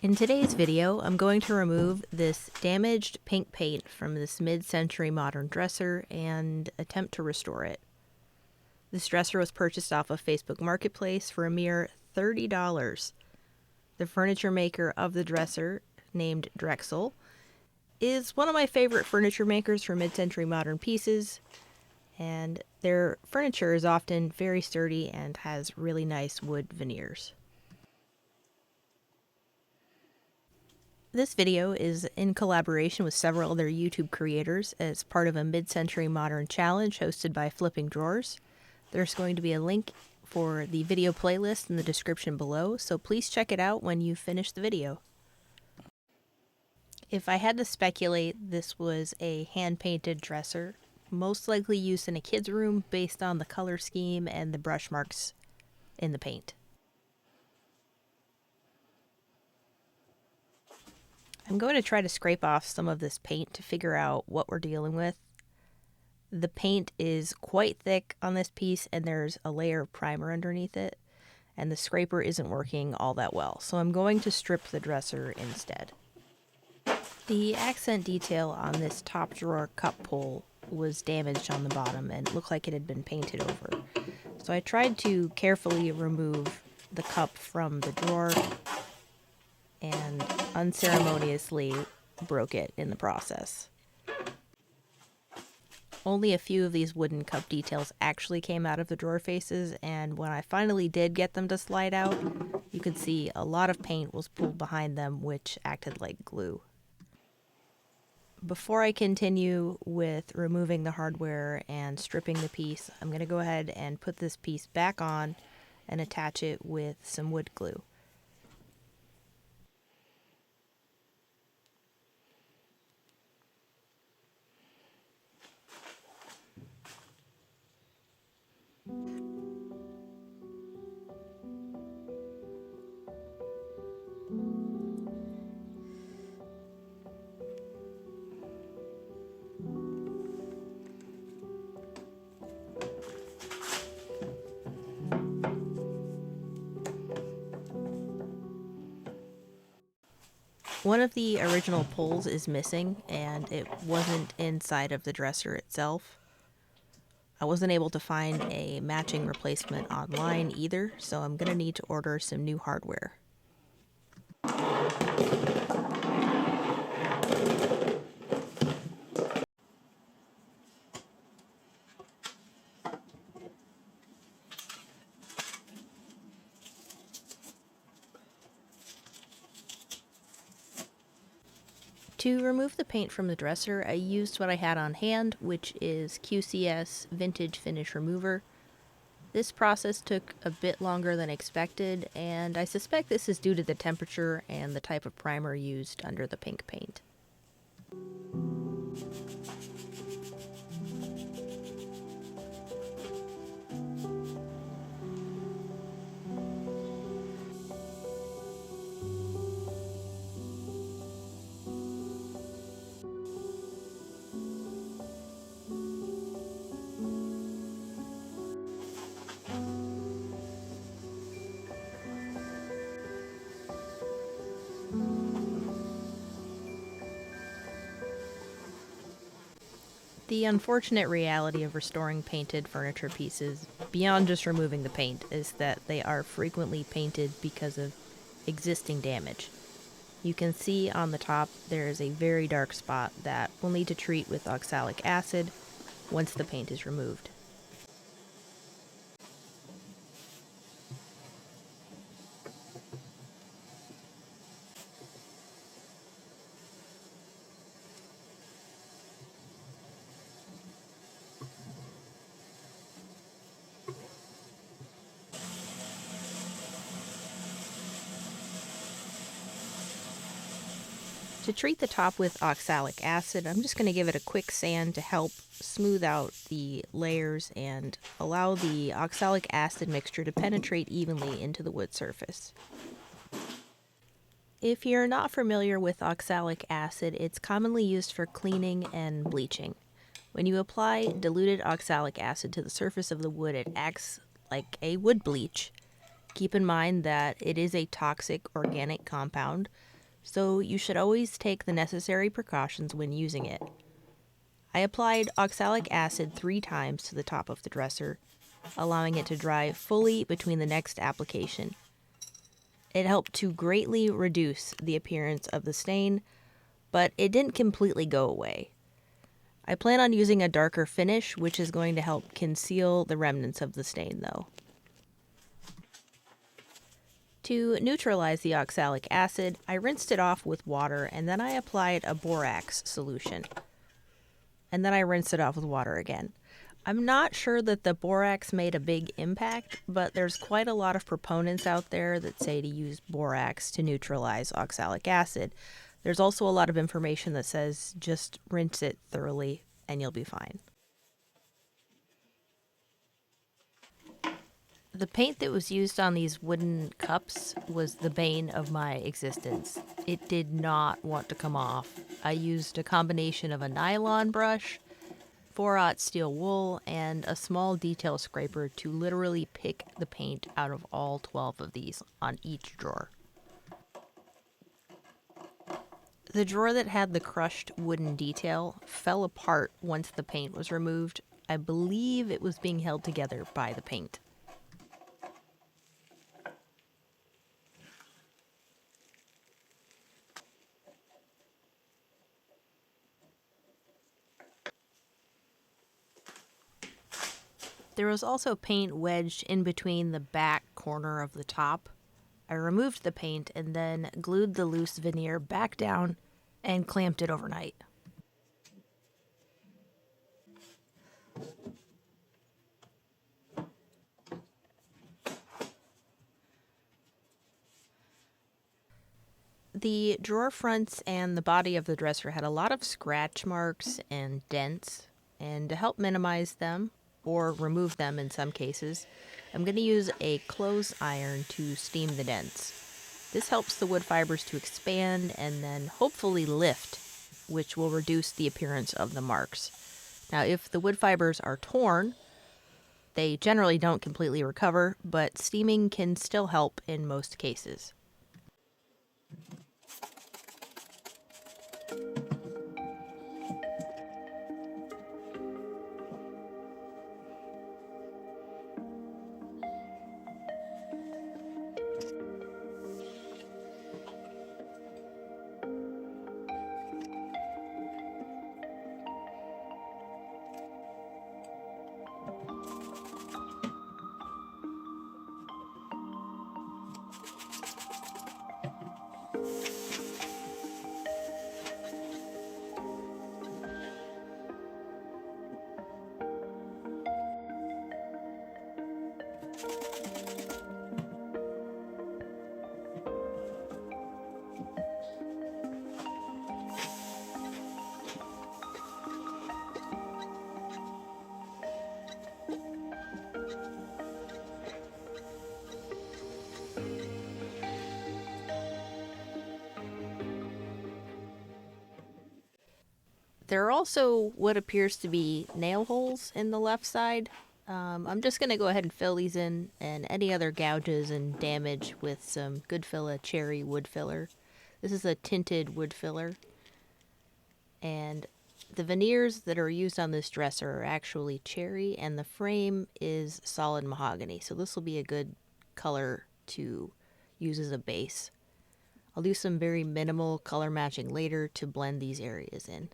In today's video, I'm going to remove this damaged pink paint from this mid-century modern dresser and attempt to restore it. This dresser was purchased off of Facebook Marketplace for a mere $30. The furniture maker of the dresser, named Drexel, is one of my favorite furniture makers for mid-century modern pieces, and their furniture is often very sturdy and has really nice wood veneers. This video is in collaboration with several other YouTube creators as part of a mid-century modern challenge hosted by Flipping Drawers. There's going to be a link for the video playlist in the description below, so please check it out when you finish the video. If I had to speculate, this was a hand-painted dresser, most likely used in a kid's room based on the color scheme and the brush marks in the paint. I'm going to try to scrape off some of this paint to figure out what we're dealing with. The paint is quite thick on this piece and there's a layer of primer underneath it, and the scraper isn't working all that well, so I'm going to strip the dresser instead. The accent detail on this top drawer cup pull was damaged on the bottom and looked like it had been painted over. So I tried to carefully remove the cup from the drawer and unceremoniously broke it in the process. Only a few of these wooden cup details actually came out of the drawer faces, and when I finally did get them to slide out, you could see a lot of paint was pulled behind them, which acted like glue. Before I continue with removing the hardware and stripping the piece, I'm going to go ahead and put this piece back on and attach it with some wood glue. One of the original pulls is missing, and it wasn't inside of the dresser itself. I wasn't able to find a matching replacement online either, so I'm going to need to order some new hardware. To remove the paint from the dresser, I used what I had on hand, which is QCS Vintage Finish Remover. This process took a bit longer than expected, and I suspect this is due to the temperature and the type of primer used under the pink paint. The unfortunate reality of restoring painted furniture pieces, beyond just removing the paint, is that they are frequently painted because of existing damage. You can see on the top there is a very dark spot that we'll need to treat with oxalic acid once the paint is removed. To treat the top with oxalic acid, I'm just going to give it a quick sand to help smooth out the layers and allow the oxalic acid mixture to penetrate evenly into the wood surface. If you're not familiar with oxalic acid, it's commonly used for cleaning and bleaching. When you apply diluted oxalic acid to the surface of the wood, it acts like a wood bleach. Keep in mind that it is a toxic organic compound, so you should always take the necessary precautions when using it. I applied oxalic acid 3 times to the top of the dresser, allowing it to dry fully between the next application. It helped to greatly reduce the appearance of the stain, but it didn't completely go away. I plan on using a darker finish, which is going to help conceal the remnants of the stain, though. To neutralize the oxalic acid, I rinsed it off with water and then I applied a borax solution. And then I rinsed it off with water again. I'm not sure that the borax made a big impact, but there's quite a lot of proponents out there that say to use borax to neutralize oxalic acid. There's also a lot of information that says just rinse it thoroughly and you'll be fine. The paint that was used on these wooden cups was the bane of my existence. It did not want to come off. I used a combination of a nylon brush, 4/0 steel wool, and a small detail scraper to literally pick the paint out of all 12 of these on each drawer. The drawer that had the crushed wooden detail fell apart once the paint was removed. I believe it was being held together by the paint. There was also paint wedged in between the back corner of the top. I removed the paint and then glued the loose veneer back down and clamped it overnight. The drawer fronts and the body of the dresser had a lot of scratch marks and dents, and to help minimize them, or remove them in some cases, I'm going to use a clothes iron to steam the dents. This helps the wood fibers to expand and then hopefully lift, which will reduce the appearance of the marks. Now, if the wood fibers are torn, they generally don't completely recover, but steaming can still help in most cases. There are also what appears to be nail holes in the left side. I'm just going to go ahead and fill these in, and any other gouges and damage with some Goodfilla Cherry wood filler. This is a tinted wood filler. And the veneers that are used on this dresser are actually cherry, and the frame is solid mahogany. So this will be a good color to use as a base. I'll do some very minimal color matching later to blend these areas in.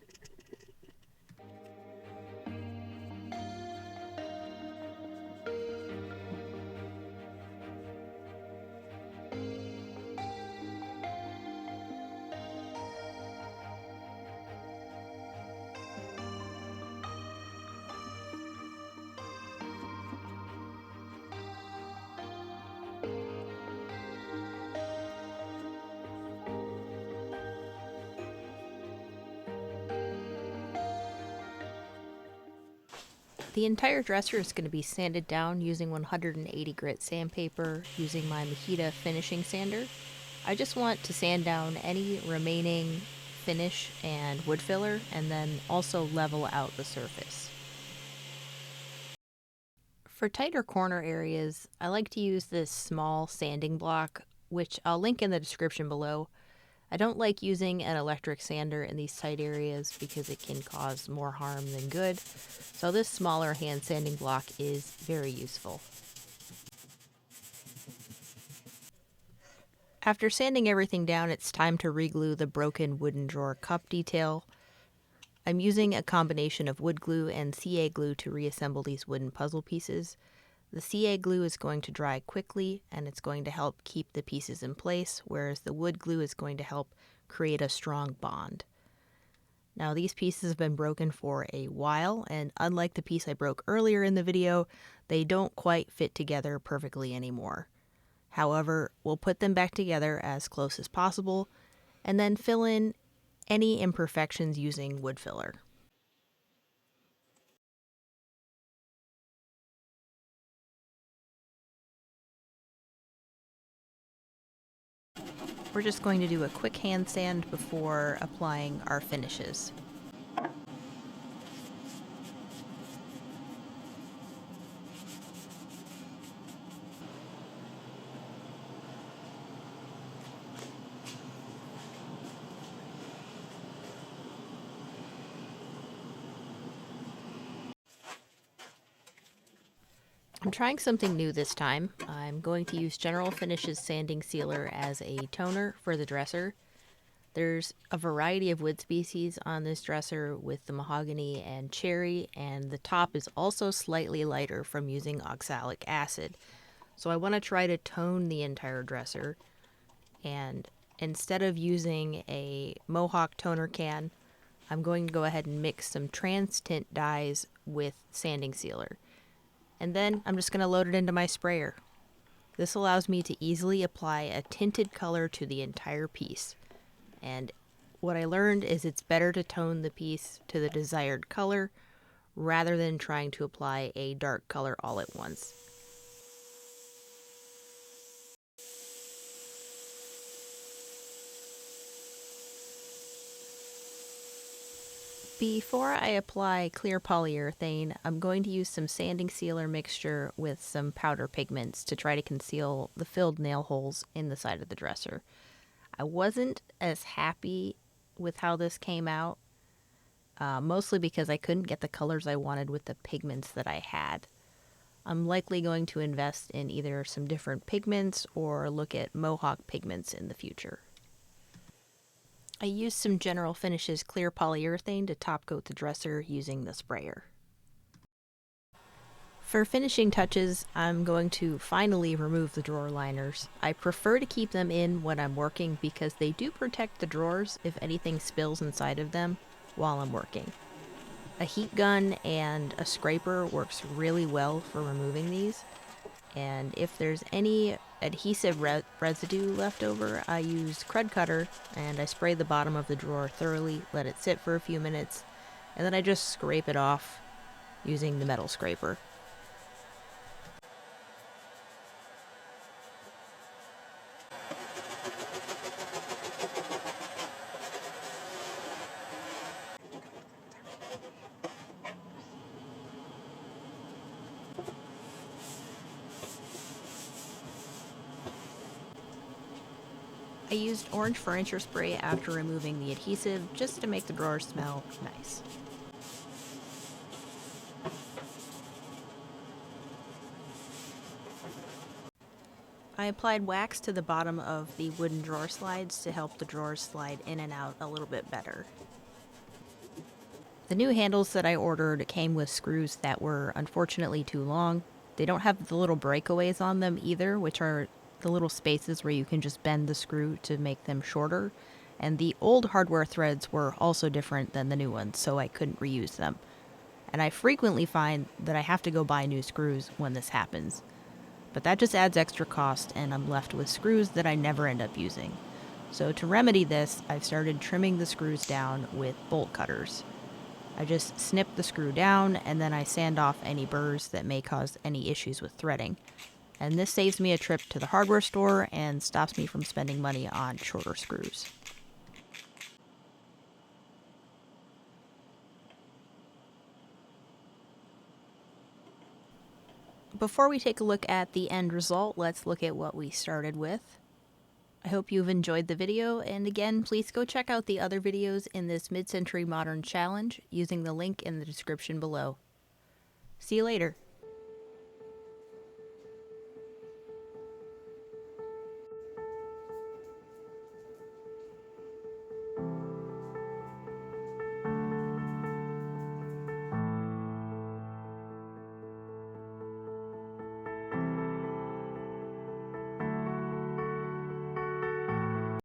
The entire dresser is going to be sanded down using 180 grit sandpaper using my Makita finishing sander. I just want to sand down any remaining finish and wood filler and then also level out the surface. For tighter corner areas, I like to use this small sanding block, which I'll link in the description below. I don't like using an electric sander in these tight areas because it can cause more harm than good, so this smaller hand sanding block is very useful. After sanding everything down, it's time to reglue the broken wooden drawer cup detail. I'm using a combination of wood glue and CA glue to reassemble these wooden puzzle pieces. The CA glue is going to dry quickly and it's going to help keep the pieces in place, whereas the wood glue is going to help create a strong bond. Now these pieces have been broken for a while, and unlike the piece I broke earlier in the video, they don't quite fit together perfectly anymore. However, we'll put them back together as close as possible and then fill in any imperfections using wood filler. We're just going to do a quick hand sand before applying our finishes. I'm trying something new this time. I'm going to use General Finishes Sanding Sealer as a toner for the dresser. There's a variety of wood species on this dresser with the mahogany and cherry, and the top is also slightly lighter from using oxalic acid. So I want to try to tone the entire dresser, and instead of using a Mohawk toner can, I'm going to go ahead and mix some trans tint dyes with sanding sealer. And then I'm just going to load it into my sprayer. This allows me to easily apply a tinted color to the entire piece. And what I learned is it's better to tone the piece to the desired color rather than trying to apply a dark color all at once. Before I apply clear polyurethane, I'm going to use some sanding sealer mixture with some powder pigments to try to conceal the filled nail holes in the side of the dresser. I wasn't as happy with how this came out, mostly because I couldn't get the colors I wanted with the pigments that I had. I'm likely going to invest in either some different pigments or look at Mohawk pigments in the future. I used some General Finishes clear polyurethane to top coat the dresser using the sprayer. For finishing touches, I'm going to finally remove the drawer liners. I prefer to keep them in when I'm working because they do protect the drawers if anything spills inside of them while I'm working. A heat gun and a scraper works really well for removing these. And if there's any adhesive residue left over, I use Crud Cutter and I spray the bottom of the drawer thoroughly, let it sit for a few minutes, and then I just scrape it off using the metal scraper. I used orange furniture spray after removing the adhesive just to make the drawers smell nice. I applied wax to the bottom of the wooden drawer slides to help the drawers slide in and out a little bit better. The new handles that I ordered came with screws that were unfortunately too long. They don't have the little breakaways on them either, which are the little spaces where you can just bend the screw to make them shorter. And the old hardware threads were also different than the new ones, so I couldn't reuse them. And I frequently find that I have to go buy new screws when this happens. But that just adds extra cost, and I'm left with screws that I never end up using. So to remedy this, I've started trimming the screws down with bolt cutters. I just snip the screw down, and then I sand off any burrs that may cause any issues with threading. And this saves me a trip to the hardware store and stops me from spending money on shorter screws. Before we take a look at the end result, let's look at what we started with. I hope you've enjoyed the video, and again, please go check out the other videos in this mid-century modern challenge using the link in the description below. See you later.